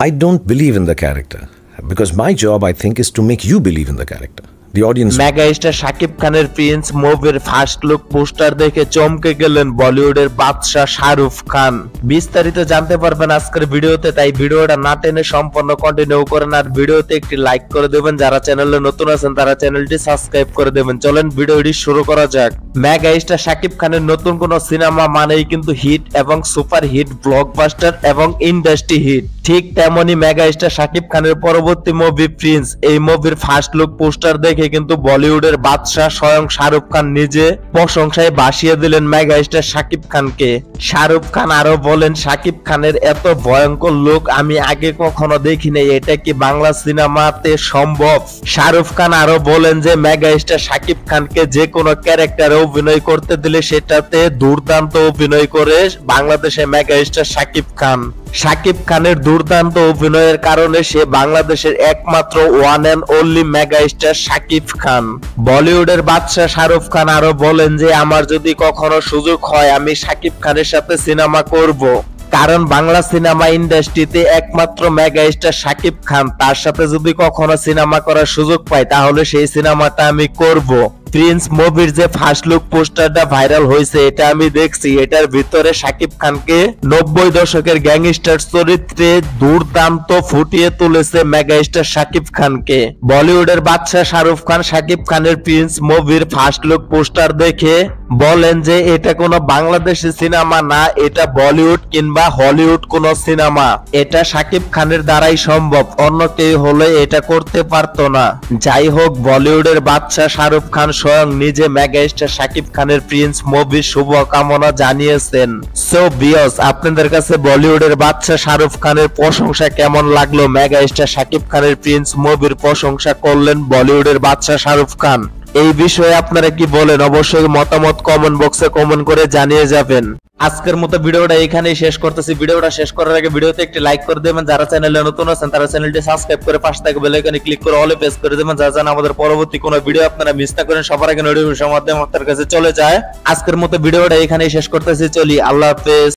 I don't believe in the character because my job, I think, is to make you believe in the character. The audience. Mega star Shakib খানের Prince মুভির first look poster দেখে চমকে গেলেন বলিউডের বাদশা শাহরুখ খান। বিস্তারিত জানতে পারবেন আজকের ভিডিওতে, তাই ভিডিওটা না টেনে সম্পূর্ণ কন্টিনিউ করেন আর ভিডিওতে একটি লাইক করে দেবেন। যারা চ্যানেলে নতুন আছেন তারা চ্যানেলটি সাবস্ক্রাইব করে দেবেন। চলেন ভিডিওটি শুরু করা যাক। মেগা স্টার শাকিব খানের নতুন কোন সিনেমা মানেই কিন্তু হিট এবং সুপার হিট, ব্লকবাস্টার এবং ইন্ডাস্ট্রি হিট। ঠিক তেমনি মেগা স্টার শাকিব খানের পরবর্তী মুভি প্রিন্স, এই মুভির ফার্স্ট লুক পোস্টার দেখে কিন্তু বলিউডের বাদশা স্বয়ং শাহরুখ খান নিজে প্রশংসায় ভাসিয়ে দিলেন মেগা স্টার শাকিব খানকে। শাহরুখ খান আরো বলেন, শাকিব খানের এত ভয়ঙ্কর লুক আমি আগে কখনো দেখিনি, এটা কি বাংলা সিনেমাতে সম্ভব? শাহরুখ খান আরো বলেন যে মেগা স্টার শাকিব খানকে যে কোনো ক্যারেক্টারে অভিনয় করতে দিলে সেটাতে দুর্দান্ত অভিনয় করে বাংলাদেশে মেগা স্টার শাকিব খান। শাকিব খানের দুর্দান্ত অভিনয়ের কারণে সে বাংলাদেশের একমাত্র one and only mega star Shakib Khan. বলিউডের বাদশা শাহরুখ খান আরো বলেন যে আমার যদি কখনো সুযোগ হয় আমি শাকিব খানের সাথে সিনেমা করব, কারণ বাংলা সিনেমা ইন্ডাস্ট্রিতে একমাত্র মেগা স্টার শাকিব খান, তার সাথে যদি কখনো সিনেমা করার সুযোগ পাই তাহলে সেই সিনেমাটা আমি করব। প্রিন্স মুভির যে ফার্স্ট লুক পোস্টারটা ভাইরাল হয়েছে এটা আমি দেখছি, এটার ভিতরে শাকিব খানকে 90 দশকের গ্যাংস্টার চরিত্রে দুর্দান্ত ফুটিয়ে তুলেছে মেগা স্টার শাকিব খানকে। বলিউডের বাদশা শাহরুখ খান শাকিব খানের প্রিন্স মুভির ফার্স্ট লুক পোস্টার দেখে বলেন যে এটা কোনো বাংলাদেশি সিনেমা না, এটা বলিউড কিংবা হলিউড কোন সিনেমা, এটা শাকিব খানের দ্বারাই সম্ভব, অন্য কেউ হলে এটা করতে পারতো না। যাই হোক, বলিউডের বাদশা শাহরুখ খান স্বয়ং নিজে মেগা স্টার শাকিব খানের প্রিন্স মুভির শুভকামনা জানিয়েছেন। সো ভিউয়ার্স, আপনাদের কাছে বলিউডের বাদশা শাহরুখ খানের প্রশংসা কেমন লাগলো? মেগা স্টার শাকিব খানের প্রিন্স মুভির প্রশংসা করলেন বলিউডের বাদশা শাহরুখ খান। এই বিষয়ে আপনারা কি বলেন? অবশ্যই মতামত কমেন্ট বক্সে কমেন্ট করে জানিয়ে যাবেন। আজকের মতো ভিডিওটা এখানেই শেষ করতেছি। ভিডিওটা শেষ করার আগে ভিডিওতে একটি লাইক করে দেবেন। যারা চ্যানেলে নতুন আছেন তারা চ্যানেলটি সাবস্ক্রাইব করে পাশে থাকা বেল আইকনে ক্লিক করে অলে প্রেস করে দেবেন, যাতে আমাদের পরবর্তী কোনো ভিডিও আপনারা মিস না করেন, সবার আগে নোটিফিকেশন মাধ্যমে আপনার কাছে চলে যায়। আজকের মতো ভিডিওটা এখানেই শেষ করতেছি। চলি, আল্লাহ হাফেজ।